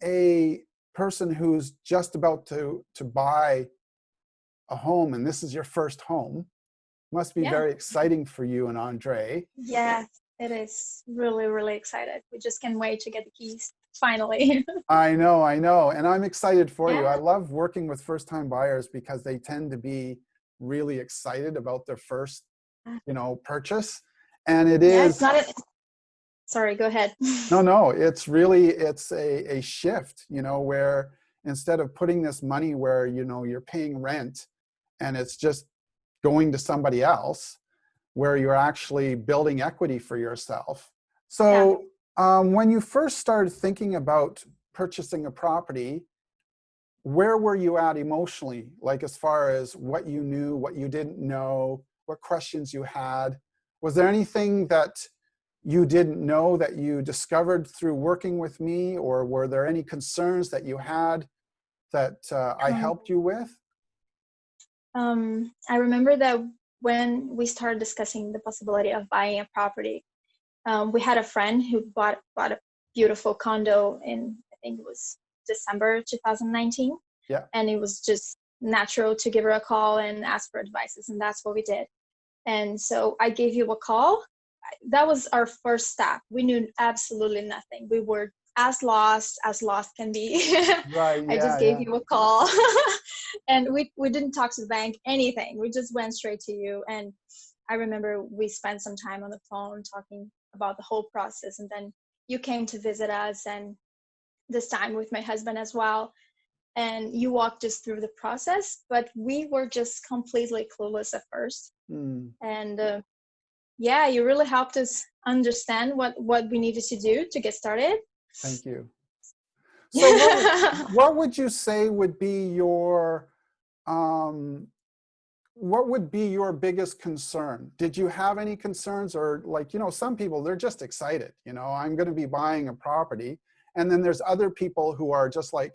a person who's just about to buy a home, and this is your first home, must be Yeah. very exciting for you and Andre. Yes, it is really, really excited. We just can't wait to get the keys finally. I know, and I'm excited for you. I Yeah. love working with first-time buyers because they tend to be really excited about their first, purchase. And it Yeah, it's is, not a, sorry, go ahead. no, it's a shift, where instead of putting this money where, you're paying rent and it's just going to somebody else, where you're actually building equity for yourself. Yeah. So when you first started thinking about purchasing a property, where were you at emotionally? Like as far as what you knew, what you didn't know, what questions you had? Was there anything that you didn't know that you discovered through working with me, or were there any concerns that you had that I Um, helped you with? I remember that when we started discussing the possibility of buying a property, we had a friend who bought a beautiful condo in, I think it was December 2019, Yeah. and it was just natural to give her a call and ask for advices, and that's what we did. And so I gave you a call. That was our first step. We knew absolutely nothing. We were as lost can be. Right. I just Yeah. gave Yeah. you a call and we didn't talk to the bank, anything. We just went straight to you. And I remember we spent some time on the phone talking about the whole process. And then you came to visit us, and this time with my husband as well. And you walked us through the process, but we were just completely clueless at first. Hmm. And yeah, you really helped us understand what we needed to do to get started. Thank you. So what would you say would be your um, what would be your biggest concern? Did you have any concerns, or like, some people, they're just excited, I'm going to be buying a property. And then there's other people who are just like,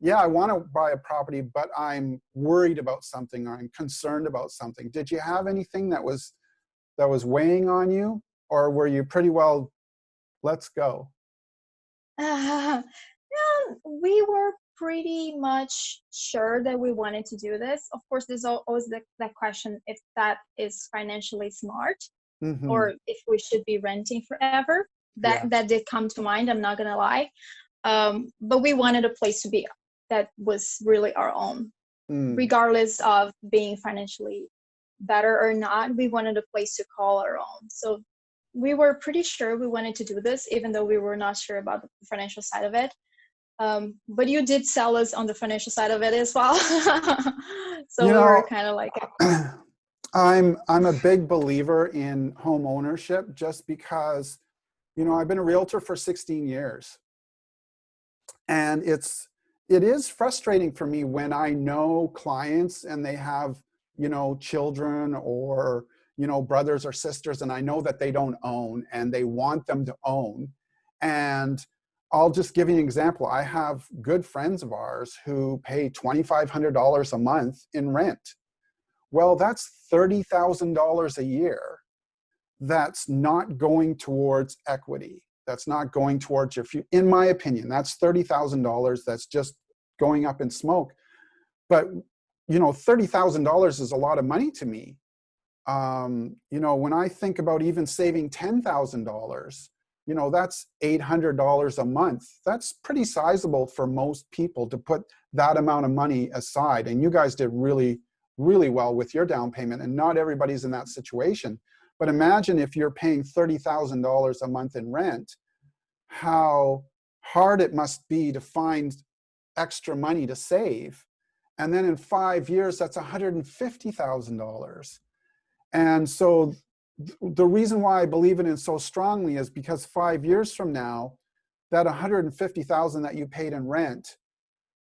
yeah, I want to buy a property, but I'm worried about something, or I'm concerned about something. Did you have anything that was weighing on you, or were you pretty well, let's go? Yeah, we were pretty much sure that we wanted to do this. Of course, there's always that question if that is financially smart, Hmm. or if we should be renting forever. Yeah. That did come to mind, I'm not gonna lie. But we wanted a place to be that was really our own, Mm. regardless of being financially better or not. We wanted a place to call our own. So we were pretty sure we wanted to do this, even though we were not sure about the financial side of it. But you did sell us on the financial side of it as well. So You we were know, kind of like, I'm a big believer in home ownership, just because, I've been a realtor for 16 years. And it is frustrating for me when I know clients and they have, children, or, brothers or sisters, and I know that they don't own and they want them to own. And I'll just give you an example. I have good friends of ours who pay $2,500 a month in rent. Well, that's $30,000 a year that's not going towards equity. That's not going towards your future. In my opinion, that's $30,000 that's just going up in smoke. But, $30,000 is a lot of money to me. When I think about even saving $10,000, that's $800 a month. That's pretty sizable for most people to put that amount of money aside. And you guys did really, really well with your down payment. And not everybody's in that situation. But imagine if you're paying $30,000 a month in rent, how hard it must be to find extra money to save. And then in 5 years, that's $150,000. And so the reason why I believe in it so strongly is because 5 years from now, that 150,000 that you paid in rent,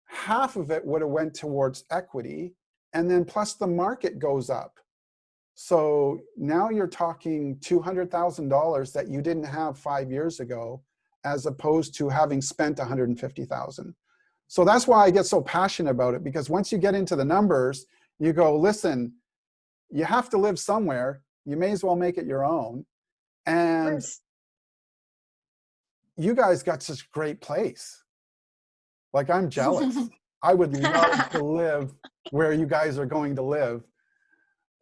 half of it would have went towards equity, and then plus the market goes up. So now you're talking $200,000 that you didn't have 5 years ago, as opposed to having spent 150,000. So that's why I get so passionate about it, because once you get into the numbers, you go, listen, you have to live somewhere. You may as well make it your own. of And course. you guys got such a great place. Like, I'm jealous. I would love to live where you guys are going to live.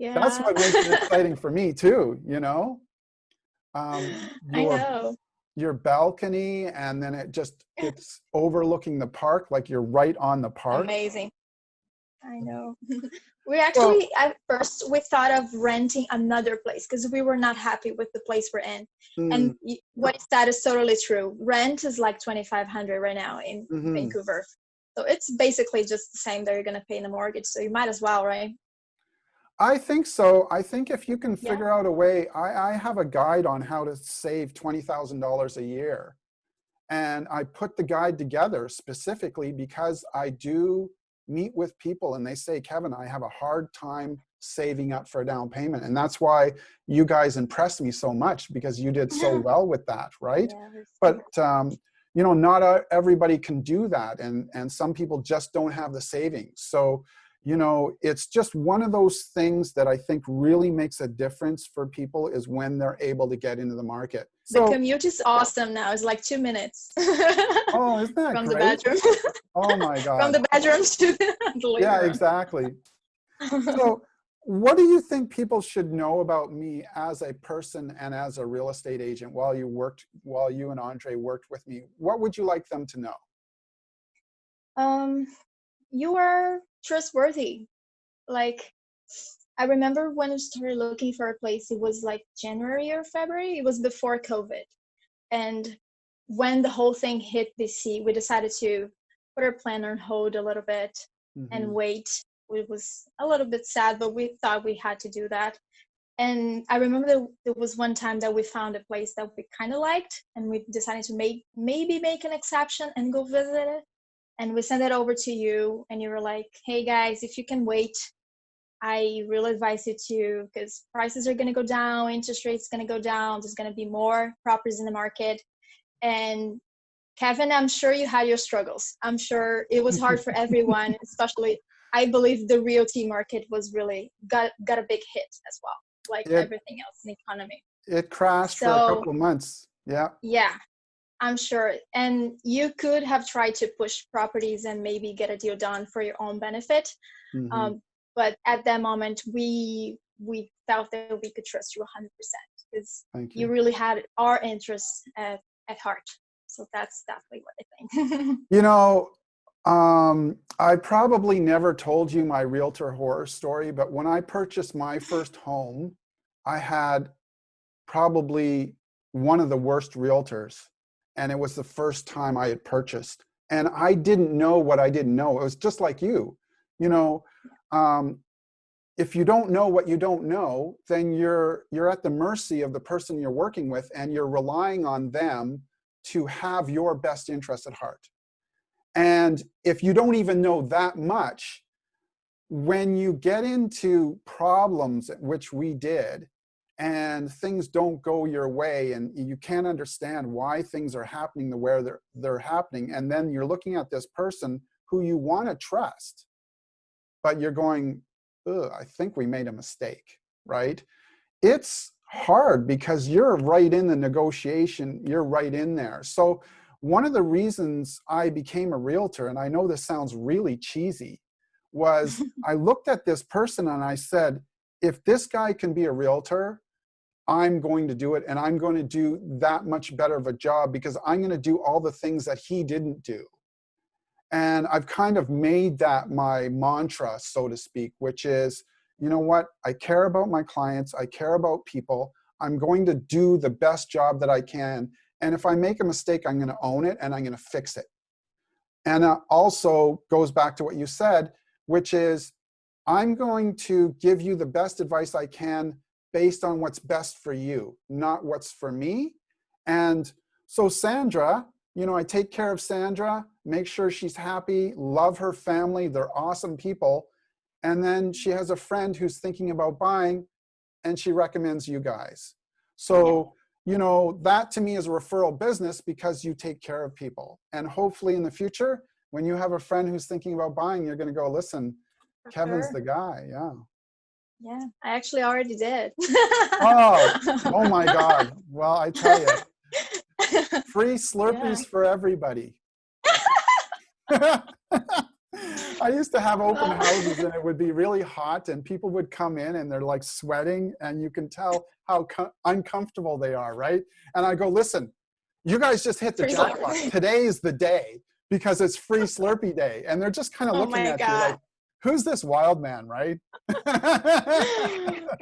That's Yeah. what makes it exciting for me too, you know? Um, I your know. your balcony, and then it's overlooking the park, like you're right on the park. Amazing. I know. We So, actually, at first, we thought of renting another place because we were not happy with the place we're in. mm, And what you said is totally true. Rent is like 2,500 right now in mhm. Vancouver. So it's basically just the same that you're going to pay in the mortgage. So you might as well, right? I think so. I think if you can Yeah. figure out a way, I have a guide on how to save $20,000 a year. And I put the guide together specifically because I do meet with people and they say, Kevin, I have a hard time saving up for a down payment. And that's why you guys impressed me so much, because you did so well with that, right? Yeah, we're But super. not everybody can do that, and some people just don't have the savings. So it's just one of those things that I think really makes a difference for people, is when they're able to get into the market. The So, commute is awesome now. It's like 2 minutes oh, isn't that from the great? bedroom, Oh my from God. the bedroom to the living Yeah, room. exactly. So what do you think people should know about me as a person and as a real estate agent while you and Andre worked with me? What would you like them to know? um, you are trustworthy. Like, I remember when I started looking for a place, it was like January or February. It was before COVID. And when the whole thing hit DC, we decided to put our plan on hold a little bit and Hmm. wait. It was a little bit sad, but we thought we had to do that. And I remember there was one time that we found a place that we kind of liked, and we decided to maybe make an exception and go visit it. And we sent it over to you, and you were like, "Hey guys, if you can wait, I really advise you to, because prices are going to go down, interest rates going to go down, there's going to be more properties in the market." And Kevin, I'm sure you had your struggles. I'm sure it was hard for everyone, especially I believe the realty market was really got a big hit as well, like It everything else in the economy. it crashed for a So couple of months. Yeah. yeah, I'm sure. And you could have tried to push properties and maybe get a deal done for your own benefit. Hmm. Um, but at that moment, we felt that we could trust you 100% because Thank you you. really had our interests at heart. So that's definitely what I think. You know, I probably never told you my realtor horror story, but when I purchased my first home, I had probably one of the worst realtors. And it was the first time I had purchased. And I didn't know what I didn't know. It was just like you. You know, um, if you don't know what you don't know, then you're at the mercy of the person you're working with, and you're relying on them to have your best interest at heart. And if you don't even know that much, when you get into problems, which we did, and things don't go your way, and you can't understand why things are happening the way they're happening, and then you're looking at this person who you want to trust, but you're going, ugh, I think we made a mistake, right? It's hard because you're right in the negotiation, you're right in there. So one of the reasons I became a realtor, and I know this sounds really cheesy, was I looked at this person and I said, if this guy can be a realtor, I'm going to do it, and I'm going to do that much better of a job because I'm going to do all the things that he didn't do. And I've kind of made that my mantra, so to speak, which is, you know what? I care about my clients. I care about people. I'm going to do the best job that I can. And if I make a mistake, I'm going to own it and I'm going to fix it. And also goes back to what you said, which is, I'm going to give you the best advice I can based on what's best for you, not what's for me. And so Sandra, I take care of Sandra, make sure she's happy, love her family, they're awesome people. And then she has a friend who's thinking about buying, and she recommends you guys. Yeah, So, that to me is a referral business because you take care of people. And hopefully in the future, when you have a friend who's thinking about buying, you're going to go, listen, for Kevin's sure. the guy. Yeah. Yeah, I actually already did. Oh, oh my God. Well, I tell you, free Yeah. Slurpees for everybody. I used to have open Well, houses and it would be really hot and people would come in and they're like sweating and you can tell how uncomfortable they are, right? And I go, listen, you guys just hit the free jackpot. Slurpee. Today is the day because it's free Slurpee day. And they're just kind of Oh looking my at you like, God. who's this wild man, right?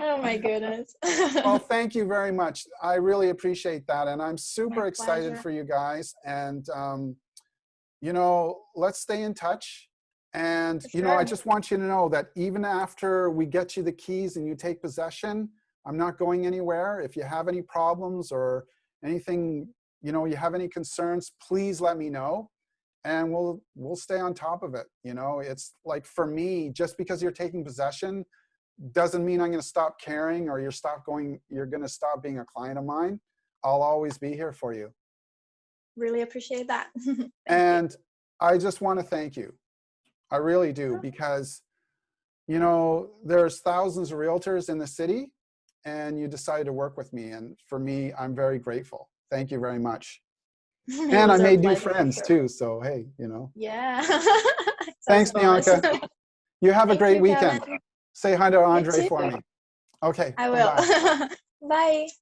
Oh my goodness. Well, thank you very much. I really appreciate that. And I'm My super excited pleasure. for you guys. And, you know, let's stay in touch. And, For you know, I sure. just want you to know that even after we get you the keys and you take possession, I'm not going anywhere. If you have any problems or anything, you know, you have any concerns, please let me know. And we'll stay on top of it. You know, it's like for me, just because you're taking possession doesn't mean I'm going to stop caring or you're going to stop being a client of mine. I'll always be here for you. Really appreciate that. Thank you. And I just want to thank you. I really do, because, you know, there's thousands of realtors in the city and you decided to work with me. And for me, I'm very grateful. Thank you very much. It And I was our made new pleasure for friends sure. too. So, hey, you know, Yeah. That's a thanks, bonus. Bianca. You have a Thank great you, Kevin. weekend. Say hi to You Andre too. for me. Okay, I will. bye-bye. Bye.